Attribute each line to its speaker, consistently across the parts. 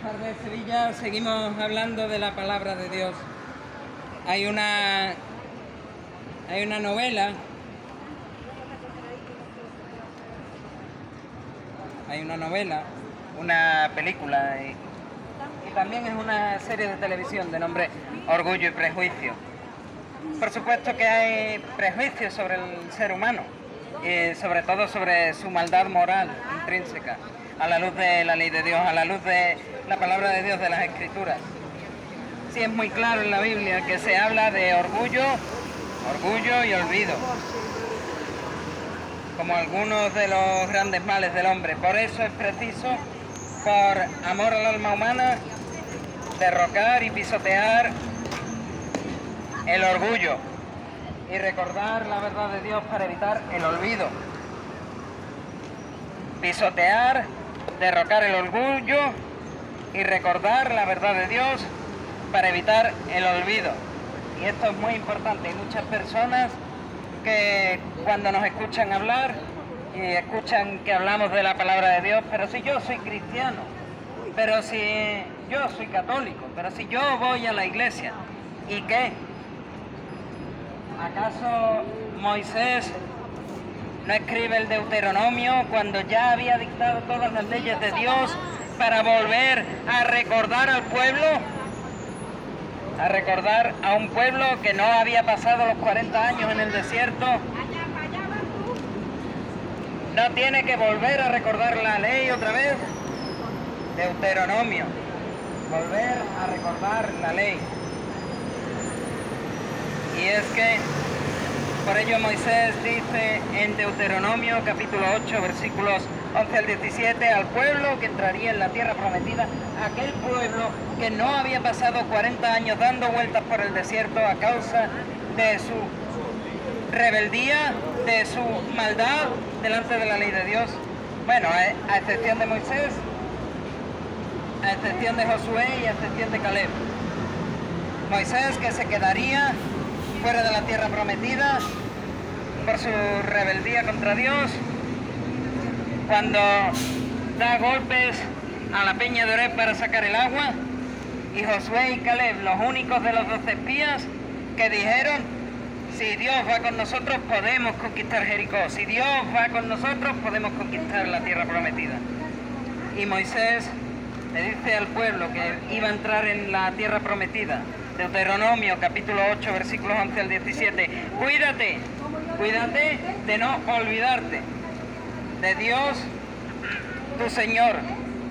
Speaker 1: Buenas tardes, Sevilla. Seguimos hablando de la palabra de Dios. Hay una novela, una película y también es una serie de televisión de nombre Orgullo y Prejuicio. Por supuesto que hay prejuicios sobre el ser humano y sobre todo sobre su maldad moral intrínseca, a la luz de la ley de Dios, a la luz de la palabra de Dios, de las Escrituras. Sí, es muy claro en la Biblia que se habla de orgullo y olvido, como algunos de los grandes males del hombre. Por eso es preciso, por amor al alma humana, derrocar y pisotear el orgullo y recordar la verdad de Dios para evitar el olvido. Pisotear, derrocar el orgullo y recordar la verdad de Dios para evitar el olvido. Y esto es muy importante. Hay muchas personas que cuando nos escuchan hablar y escuchan que hablamos de la palabra de Dios, pero si yo soy cristiano, pero si yo soy católico, pero si yo voy a la iglesia, ¿y qué? ¿Acaso Moisés no escribe el Deuteronomio cuando ya había dictado todas las leyes de Dios para volver a recordar al pueblo? A recordar a un pueblo que no había pasado los 40 años en el desierto. ¿No tiene que volver a recordar la ley otra vez? Deuteronomio. Volver a recordar la ley. Y es que por ello Moisés dice en Deuteronomio capítulo 8 versículos 11 al 17 al pueblo que entraría en la tierra prometida, aquel pueblo que no había pasado 40 años dando vueltas por el desierto a causa de su rebeldía, de su maldad delante de la ley de Dios. Bueno, a excepción de Moisés, a excepción de Josué y a excepción de Caleb. Moisés, que se quedaría fuera de la tierra prometida por su rebeldía contra Dios, cuando da golpes a la peña de Oreb para sacar el agua, y Josué y Caleb, los únicos de los 12 espías que dijeron: si Dios va con nosotros podemos conquistar Jericó, si Dios va con nosotros podemos conquistar la tierra prometida. Y Moisés le dice al pueblo que iba a entrar en la tierra prometida, Deuteronomio capítulo 8 versículos 11 al 17, cuídate de no olvidarte de Dios tu Señor,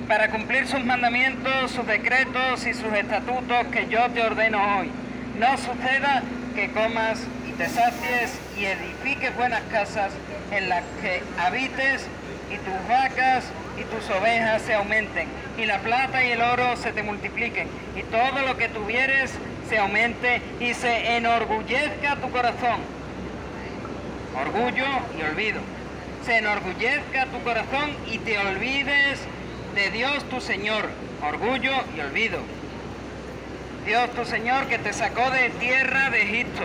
Speaker 1: para cumplir sus mandamientos, sus decretos y sus estatutos que yo te ordeno hoy. No suceda que comas y te sacies y edifiques buenas casas en las que habites y tus vacas y tus ovejas se aumenten y la plata y el oro se te multipliquen y todo lo que tuvieres se aumente y se enorgullezca tu corazón. Orgullo y olvido. Se enorgullezca tu corazón y te olvides de Dios tu Señor. Orgullo y olvido. Dios tu Señor, que te sacó de tierra de Egipto,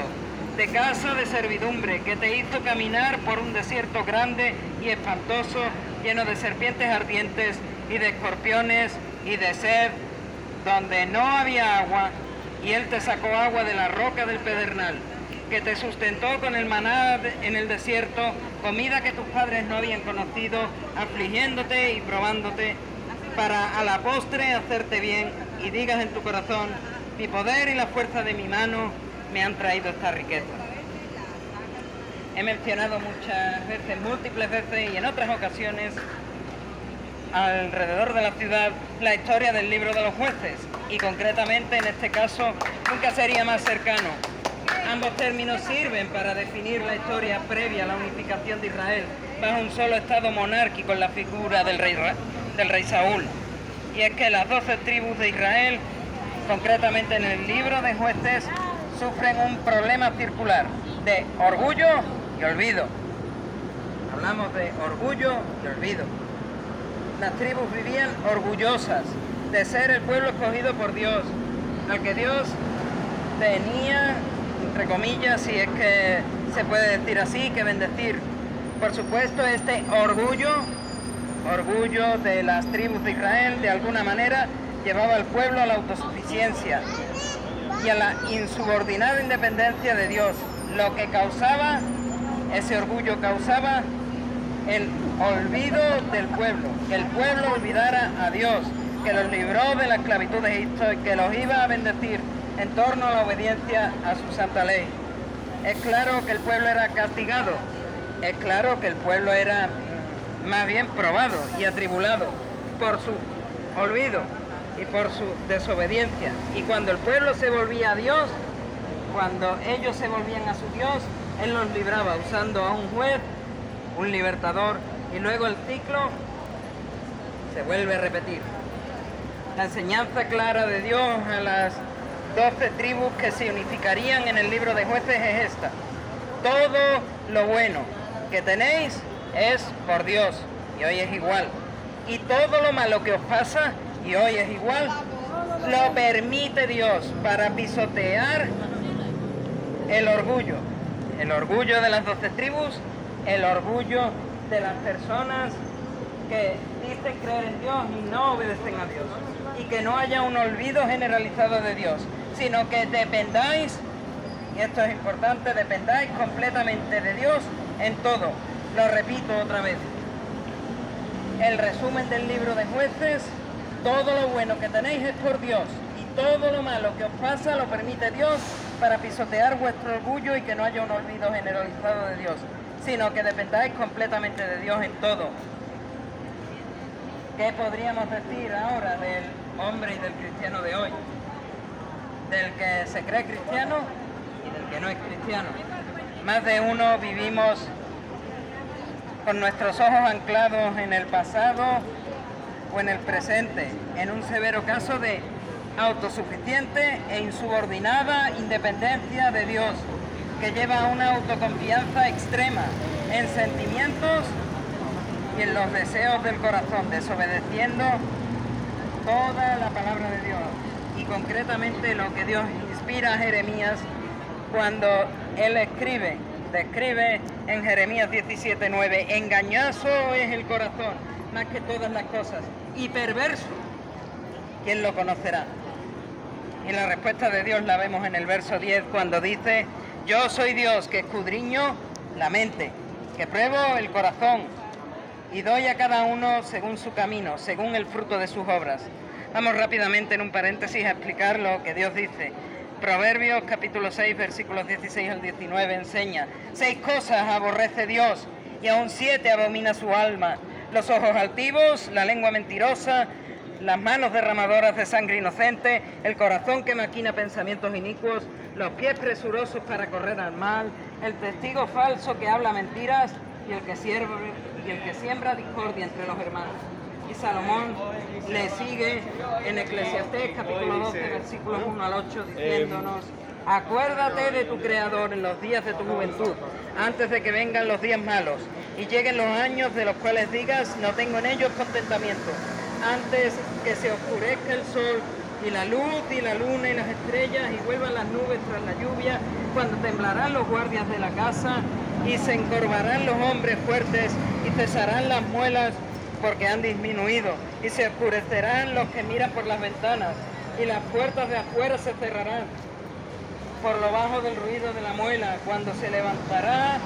Speaker 1: de casa de servidumbre, que te hizo caminar por un desierto grande y espantoso, lleno de serpientes ardientes y de escorpiones y de sed, donde no había agua, y Él te sacó agua de la roca del pedernal, que te sustentó con el maná en el desierto, comida que tus padres no habían conocido, afligiéndote y probándote, para a la postre hacerte bien, y digas en tu corazón: mi poder y la fuerza de mi mano me han traído esta riqueza. He mencionado muchas veces, múltiples veces y en otras ocasiones, alrededor de la ciudad, la historia del libro de los jueces, y concretamente en este caso nunca sería más cercano. Ambos términos sirven para definir la historia previa a la unificación de Israel bajo un solo estado monárquico en la figura del rey Saúl. Y es que las 12 tribus de Israel, concretamente en el libro de Jueces, sufren un problema circular de orgullo y olvido. Hablamos de orgullo y olvido. Las tribus vivían orgullosas de ser el pueblo escogido por Dios, al que Dios tenía, entre comillas, si es que se puede decir así, que bendecir. Por supuesto, este orgullo de las tribus de Israel, de alguna manera, llevaba al pueblo a la autosuficiencia y a la insubordinada independencia de Dios, lo que causaba, ese orgullo causaba el olvido del pueblo, que el pueblo olvidara a Dios, que los libró de la esclavitud de Egipto y que los iba a bendecir en torno a la obediencia a su santa ley. Es claro que el pueblo era castigado, es claro que el pueblo era más bien probado y atribulado por su olvido y por su desobediencia. Y cuando el pueblo se volvía a Dios, cuando ellos se volvían a su Dios, Él los libraba usando a un juez, un libertador, y luego el ciclo se vuelve a repetir. La enseñanza clara de Dios a las 12 tribus que se unificarían en el libro de Jueces es esta: todo lo bueno que tenéis es por Dios, y hoy es igual, y todo lo malo que os pasa, y hoy es igual, lo permite Dios para pisotear el orgullo de las 12 tribus, el orgullo de las personas que dicen creer en Dios y no obedecen a Dios, y que no haya un olvido generalizado de Dios, sino que dependáis, y esto es importante, dependáis completamente de Dios en todo. Lo repito otra vez. El resumen del libro de Jueces: todo lo bueno que tenéis es por Dios, y todo lo malo que os pasa lo permite Dios para pisotear vuestro orgullo y que no haya un olvido generalizado de Dios, sino que dependáis completamente de Dios en todo. ¿Qué podríamos decir ahora del hombre y del cristiano de hoy? Del que se cree cristiano y del que no es cristiano. Más de uno vivimos con nuestros ojos anclados en el pasado o en el presente, en un severo caso de autosuficiente e insubordinada independencia de Dios, que lleva a una autoconfianza extrema en sentimientos y en los deseos del corazón, desobedeciendo toda la palabra de Dios, y concretamente lo que Dios inspira a Jeremías cuando él describe en Jeremías 17:9: engañoso es el corazón más que todas las cosas, y perverso, ¿quién lo conocerá? Y la respuesta de Dios la vemos en el verso 10, cuando dice: yo soy Dios que escudriño la mente, que pruebo el corazón, y doy a cada uno según su camino, según el fruto de sus obras. Vamos rápidamente en un paréntesis a explicar lo que Dios dice. Proverbios capítulo 6, versículos 16 al 19 enseña: 6 cosas aborrece Dios, y aún 7 abomina su alma: los ojos altivos, la lengua mentirosa, las manos derramadoras de sangre inocente, el corazón que maquina pensamientos inicuos, los pies presurosos para correr al mal, el testigo falso que habla mentiras, y el que siembra discordia entre los hermanos. Y Salomón le sigue en Eclesiastés capítulo 12, versículos 1 al 8, diciéndonos: acuérdate de tu Creador en los días de tu juventud, antes de que vengan los días malos y lleguen los años de los cuales digas: no tengo en ellos contentamiento, antes que se oscurezca el sol y la luz y la luna y las estrellas, y vuelvan las nubes tras la lluvia, cuando temblarán los guardias de la casa y se encorvarán los hombres fuertes y cesarán las muelas porque han disminuido, y se oscurecerán los que miran por las ventanas, y las puertas de afuera se cerrarán por lo bajo del ruido de la muela, cuando se levantará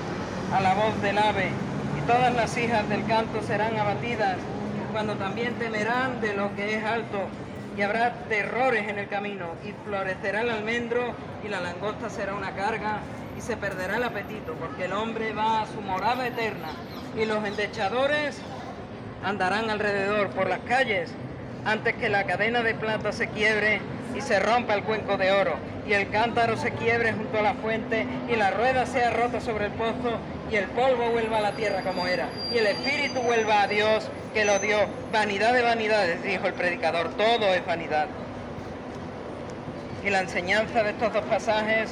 Speaker 1: a la voz del ave, y todas las hijas del canto serán abatidas, cuando también temerán de lo que es alto, y habrá terrores en el camino, y florecerá el almendro, y la langosta será una carga, y se perderá el apetito, porque el hombre va a su morada eterna, y los endechadores andarán alrededor por las calles, antes que la cadena de plata se quiebre y se rompa el cuenco de oro, y el cántaro se quiebre junto a la fuente, y la rueda sea rota sobre el pozo, y el polvo vuelva a la tierra como era, y el espíritu vuelva a Dios que lo dio. Vanidad de vanidades, dijo el predicador, todo es vanidad. Y la enseñanza de estos dos pasajes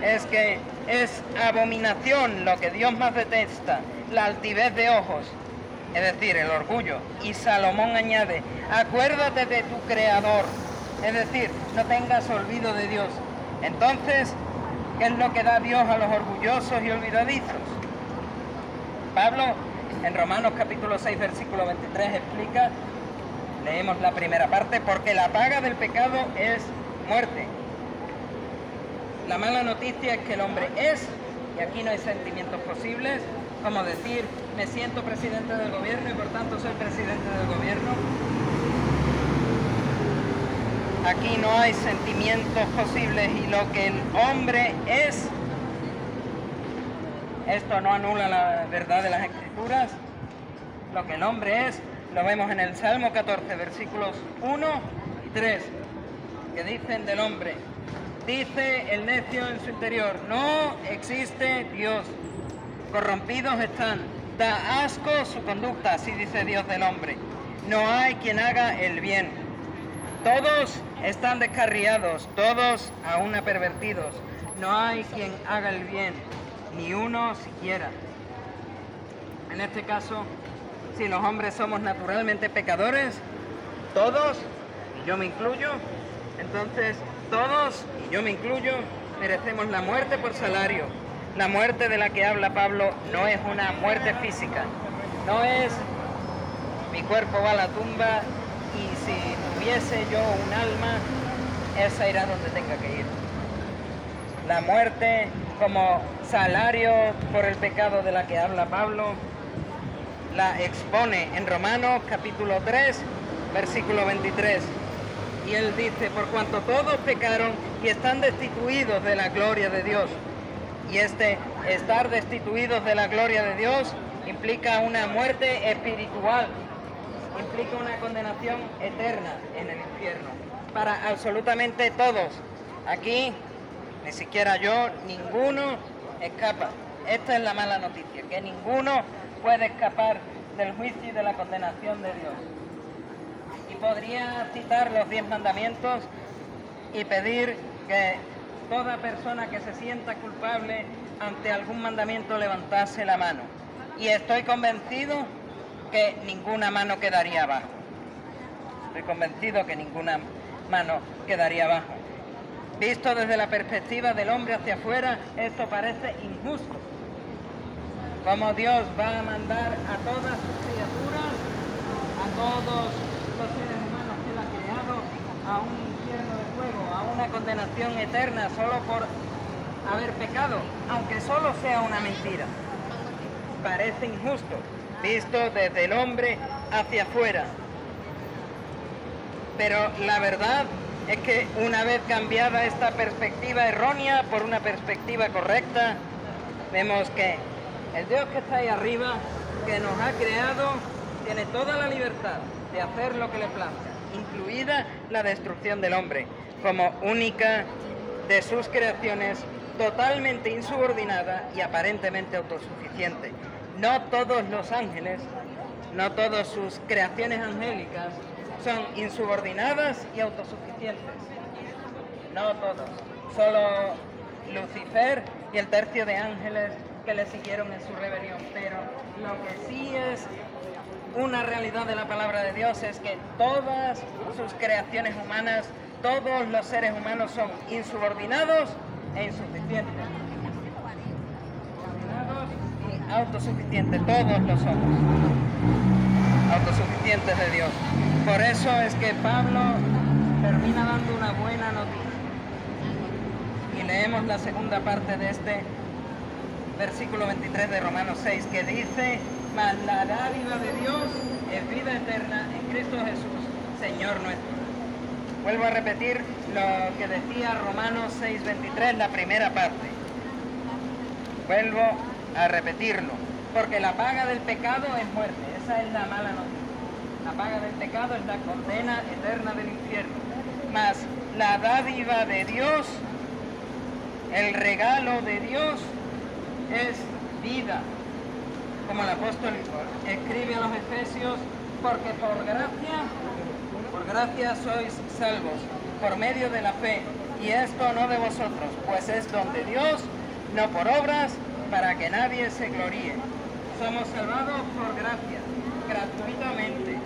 Speaker 1: es que es abominación lo que Dios más detesta: la altivez de ojos, es decir, el orgullo. Y Salomón añade: acuérdate de tu Creador, es decir, no tengas olvido de Dios. Entonces, ¿qué es lo que da Dios a los orgullosos y olvidadizos? Pablo, en Romanos capítulo 6, versículo 23, explica Leemos la primera parte, porque la paga del pecado es muerte. La mala noticia es que el hombre es, y aquí no hay sentimientos posibles, como decir, me siento presidente del gobierno y por tanto soy presidente del gobierno. Aquí no hay sentimientos posibles y lo que el hombre es, esto no anula la verdad de las Escrituras, lo que el hombre es, lo vemos en el Salmo 14, versículos 1 y 3, que dicen del hombre, dice el necio en su interior, no existe Dios, corrompidos están, da asco su conducta, así dice Dios del hombre, no hay quien haga el bien, todos están descarriados, todos a una pervertidos, no hay quien haga el bien, ni uno siquiera. En este caso, si los hombres somos naturalmente pecadores, todos, y yo me incluyo, entonces todos, y yo me incluyo, merecemos la muerte por salario. La muerte de la que habla Pablo no es una muerte física, no es mi cuerpo va a la tumba y si tuviese yo un alma, esa irá donde tenga que ir. La muerte como salario por el pecado de la que habla Pablo, la expone en Romanos capítulo 3, versículo 23. Y él dice, por cuanto todos pecaron y están destituidos de la gloria de Dios. Y estar destituidos de la gloria de Dios implica una muerte espiritual, implica una condenación eterna en el infierno, para absolutamente todos. Aquí, ni siquiera yo, ninguno escapa. Esta es la mala noticia, que ninguno puede escapar del juicio y de la condenación de Dios. Y podría citar los 10 mandamientos y pedir que toda persona que se sienta culpable ante algún mandamiento levantase la mano. Y estoy convencido que ninguna mano quedaría abajo. Estoy convencido que ninguna mano quedaría abajo. Visto desde la perspectiva del hombre hacia afuera, esto parece injusto. Como Dios va a mandar a todas sus criaturas, a todos los seres humanos que Él ha creado, a un infierno de fuego, a una condenación eterna solo por haber pecado, aunque solo sea una mentira. Parece injusto, visto desde el hombre hacia afuera. Pero la verdad es que una vez cambiada esta perspectiva errónea por una perspectiva correcta, vemos que el Dios que está ahí arriba, que nos ha creado, tiene toda la libertad de hacer lo que le plazca, incluida la destrucción del hombre, como única de sus creaciones, totalmente insubordinada y aparentemente autosuficiente. No todos los ángeles, no todas sus creaciones angélicas son insubordinadas y autosuficientes. No todos, solo Lucifer y el tercio de ángeles que le siguieron en su rebelión, pero lo que sí es una realidad de la palabra de Dios es que todas sus creaciones humanas, todos los seres humanos son insubordinados e insuficientes. Insubordinados y autosuficientes, todos lo somos, autosuficientes de Dios. Por eso es que Pablo termina dando una buena noticia. Y leemos la segunda parte de este versículo 23 de Romanos 6, que dice, mas la dádiva de Dios es vida eterna en Cristo Jesús, Señor nuestro. Vuelvo a repetir lo que decía Romanos 6:23, la primera parte. Vuelvo a repetirlo, porque la paga del pecado es muerte, esa es la mala noticia. La paga del pecado es la condena eterna del infierno. Mas la dádiva de Dios, el regalo de Dios, es vida. Como el apóstol escribe a los Efesios, porque por gracia sois salvos, por medio de la fe, y esto no de vosotros, pues es don de Dios, no por obras, para que nadie se gloríe. Somos salvados por gracia, gratuitamente.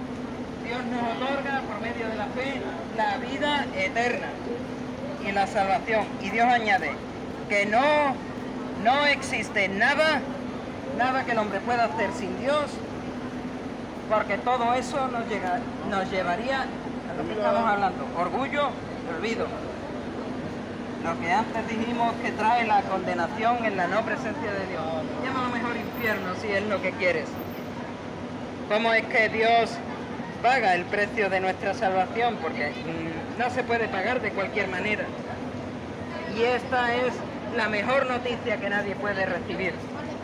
Speaker 1: Dios nos otorga por medio de la fe la vida eterna y la salvación. Y Dios añade que no existe nada que el hombre pueda hacer sin Dios porque todo eso nos llevaría a lo que estamos hablando, orgullo y olvido. Lo que antes dijimos que trae la condenación en la no presencia de Dios. Llámalo mejor infierno si es lo que quieres. ¿Cómo es que Dios paga el precio de nuestra salvación? Porque no se puede pagar de cualquier manera. Y esta es la mejor noticia que nadie puede recibir.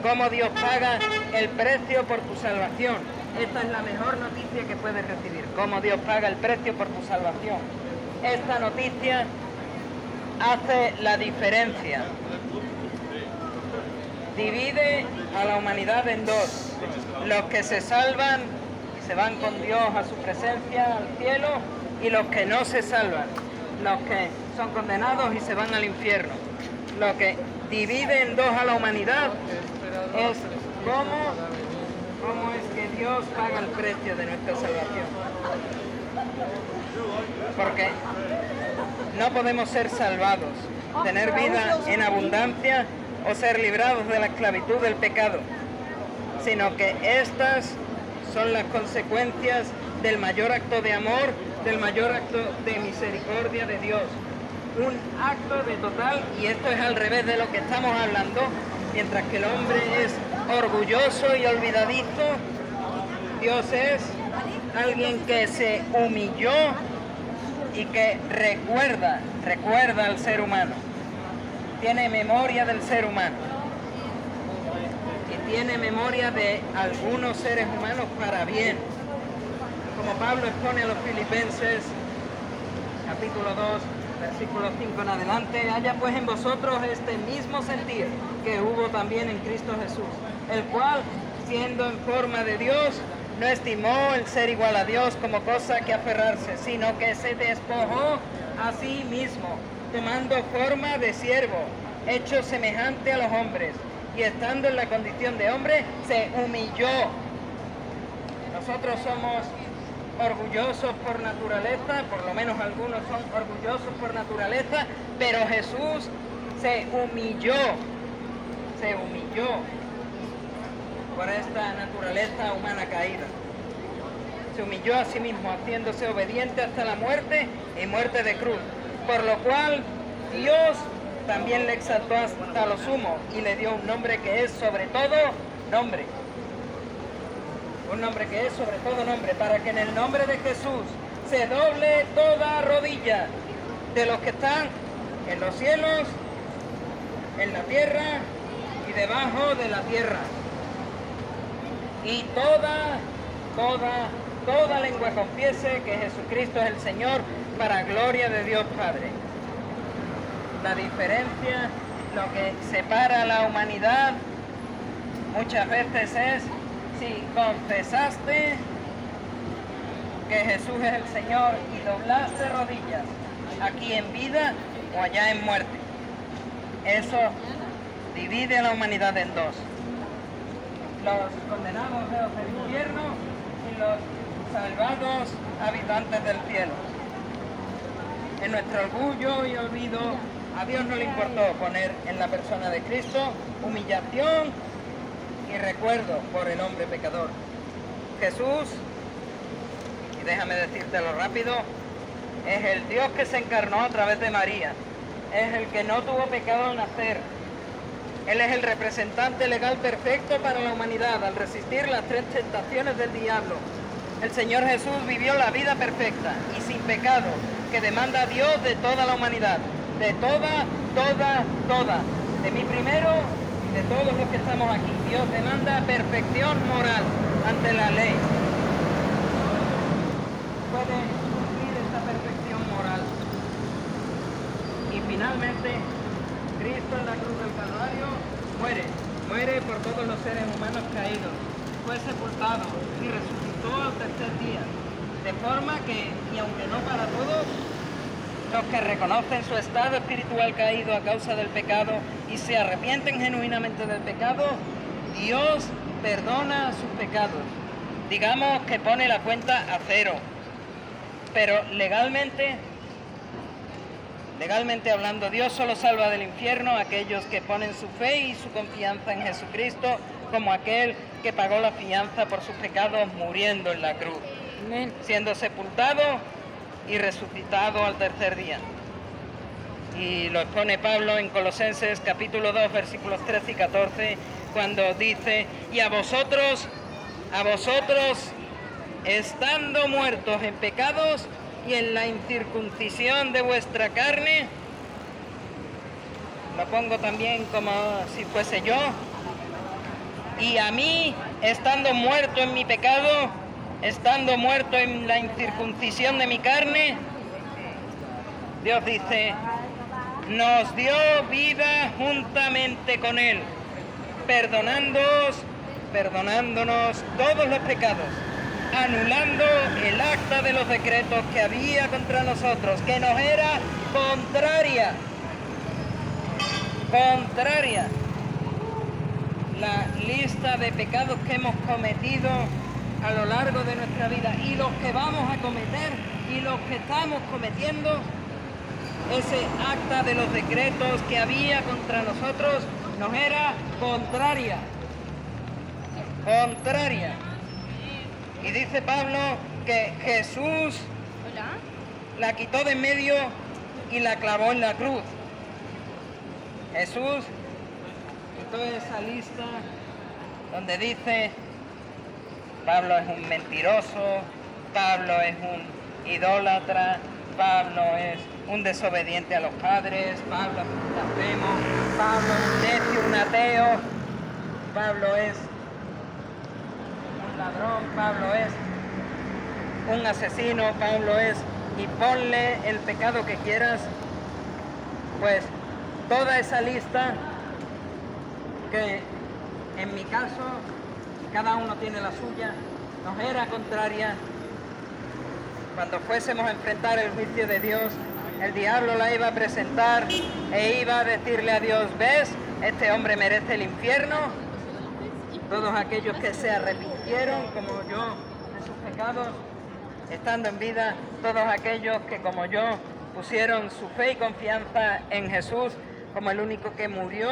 Speaker 1: Cómo Dios paga el precio por tu salvación. Esta es la mejor noticia que puedes recibir. Cómo Dios paga el precio por tu salvación. Esta noticia hace la diferencia. Divide a la humanidad en dos. Los que se salvan y se van con Dios a su presencia, al cielo, y los que no se salvan. Los que son condenados y se van al infierno. Lo que divide en dos a la humanidad es cómo es que Dios paga el precio de nuestra salvación. Porque no podemos ser salvados, tener vida en abundancia o ser librados de la esclavitud del pecado, sino que estas son las consecuencias del mayor acto de amor, del mayor acto de misericordia de Dios. Un acto de total, y esto es al revés de lo que estamos hablando, mientras que el hombre es orgulloso y olvidadizo, Dios es alguien que se humilló y que recuerda al ser humano. Tiene memoria del ser humano. Y tiene memoria de algunos seres humanos para bien. Como Pablo expone a los Filipenses, capítulo 2, versículo 5 en adelante: haya pues en vosotros este mismo sentir que hubo también en Cristo Jesús, el cual, siendo en forma de Dios, no estimó el ser igual a Dios como cosa que aferrarse, sino que se despojó a sí mismo, tomando forma de siervo, hecho semejante a los hombres, y estando en la condición de hombre, se humilló. Nosotros somos orgullosos por naturaleza, por lo menos algunos son orgullosos por naturaleza, pero Jesús se humilló por esta naturaleza humana caída. Se humilló a sí mismo, haciéndose obediente hasta la muerte y muerte de cruz, por lo cual Dios también le exaltó hasta lo sumo y le dio un nombre que es sobre todo nombre. Un nombre que es sobre todo nombre, para que en el nombre de Jesús se doble toda rodilla de los que están en los cielos, en la tierra y debajo de la tierra. Y toda lengua confiese que Jesucristo es el Señor, para gloria de Dios Padre. La diferencia, lo que separa a la humanidad muchas veces es si confesaste que Jesús es el Señor y doblaste rodillas aquí en vida o allá en muerte. Eso divide a la humanidad en dos: los condenados del infierno y los salvados habitantes del cielo. En nuestro orgullo y olvido, a Dios no le importó poner en la persona de Cristo humillación y recuerdo por el hombre pecador. Jesús, y déjame decírtelo rápido, es el Dios que se encarnó a través de María. Es el que no tuvo pecado al nacer. Él es el representante legal perfecto para la humanidad al resistir las tres tentaciones del diablo. El Señor Jesús vivió la vida perfecta y sin pecado que demanda Dios de toda la humanidad, de toda, de mí primero y de todos los que estamos aquí. Dios demanda perfección moral ante la ley. Puede cumplir esta perfección moral. Y finalmente, Cristo en la cruz del Calvario muere por todos los seres humanos caídos, fue sepultado y resucitó al tercer día, de forma que, y aunque no para todos, los que reconocen su estado espiritual caído a causa del pecado y se arrepienten genuinamente del pecado, Dios perdona sus pecados. Digamos que pone la cuenta a cero, pero legalmente hablando, Dios solo salva del infierno a aquellos que ponen su fe y su confianza en Jesucristo como aquel que pagó la fianza por sus pecados muriendo en la cruz, siendo sepultado y resucitado al tercer día. Y lo expone Pablo en Colosenses capítulo 2, versículos 13 y 14, cuando dice: y a vosotros, estando muertos en pecados y en la incircuncisión de vuestra carne, lo pongo también como si fuese yo, y a mí, estando muerto en mi pecado, estando muerto en la incircuncisión de mi carne, Dios dice, nos dio vida juntamente con Él, perdonándonos todos los pecados, anulando el acta de los decretos que había contra nosotros, que nos era contraria. La lista de pecados que hemos cometido a lo largo de nuestra vida y los que vamos a cometer y los que estamos cometiendo, ese acta de los decretos que había contra nosotros nos era contraria. Y dice Pablo que Jesús la quitó de en medio y la clavó en la cruz. Jesús quitó esa lista donde dice: Pablo es un mentiroso, Pablo es un idólatra, Pablo es un desobediente a los padres, Pablo es un blasfemo, Pablo es un necio, un ateo, Pablo es un ladrón, Pablo es un asesino, Pablo es... y ponle el pecado que quieras. Pues toda esa lista, que en mi caso cada uno tiene la suya, nos era contraria. Cuando fuésemos a enfrentar el juicio de Dios, el diablo la iba a presentar e iba a decirle a Dios: ¿ves? Este hombre merece el infierno. Todos aquellos que se arrepintieron como yo de sus pecados estando en vida, todos aquellos que como yo pusieron su fe y confianza en Jesús como el único que murió,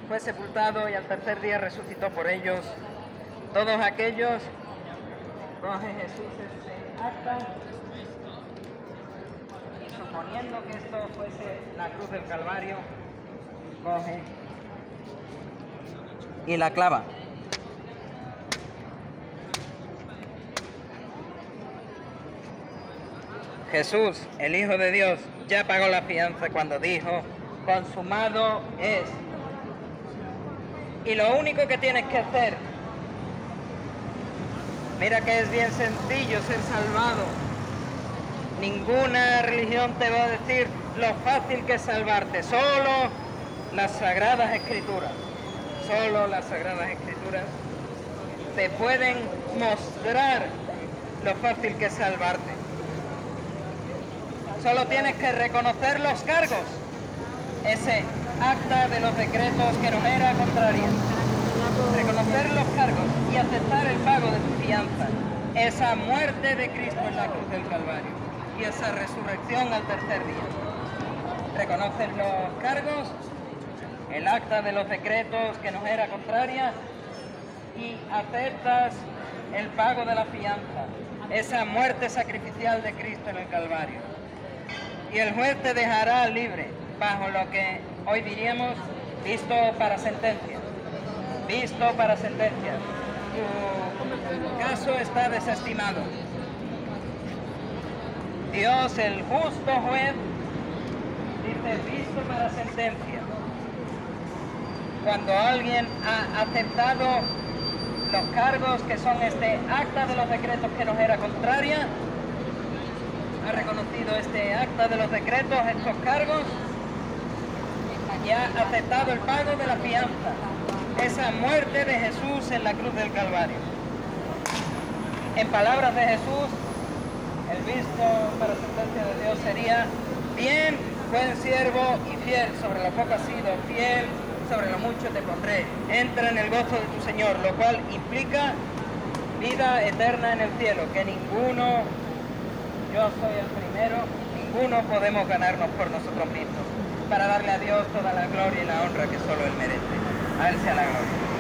Speaker 1: fue sepultado y al tercer día resucitó por ellos. Todos aquellos, coge Jesús este acta y suponiendo que esto fuese la cruz del Calvario, coge y la clava. Jesús, el Hijo de Dios, ya pagó la fianza cuando dijo: consumado es. Y lo único que tienes que hacer, mira que es bien sencillo ser salvado. Ninguna religión te va a decir lo fácil que es salvarte, solo las Sagradas Escrituras. Solo las Sagradas Escrituras te pueden mostrar lo fácil que es salvarte. Solo tienes que reconocer los cargos, ese acta de los decretos que nos era contraria. Reconocer los cargos y aceptar el pago de tu fianza, esa muerte de Cristo en la cruz del Calvario y esa resurrección al tercer día. Reconoces los cargos, el acta de los decretos que nos era contraria y aceptas el pago de la fianza, esa muerte sacrificial de Cristo en el Calvario. Y el juez te dejará libre, bajo lo que hoy diríamos visto para sentencia. Visto para sentencia. Tu caso está desestimado. Dios, el justo juez, dice visto para sentencia. Cuando alguien ha aceptado los cargos que son este acta de los decretos que nos era contraria, ha reconocido este acta de los decretos, estos cargos, y ha aceptado el pago de la fianza, esa muerte de Jesús en la cruz del Calvario. En palabras de Jesús, el visto para sentencia de Dios sería: bien, buen siervo y fiel, sobre lo poco has sido fiel, sobre lo mucho te pondré, entra en el gozo de tu Señor, lo cual implica vida eterna en el cielo, que ninguno, yo soy el primero, ninguno podemos ganarnos por nosotros mismos, para darle a Dios toda la gloria y la honra que solo Él merece. A Él sea la gloria.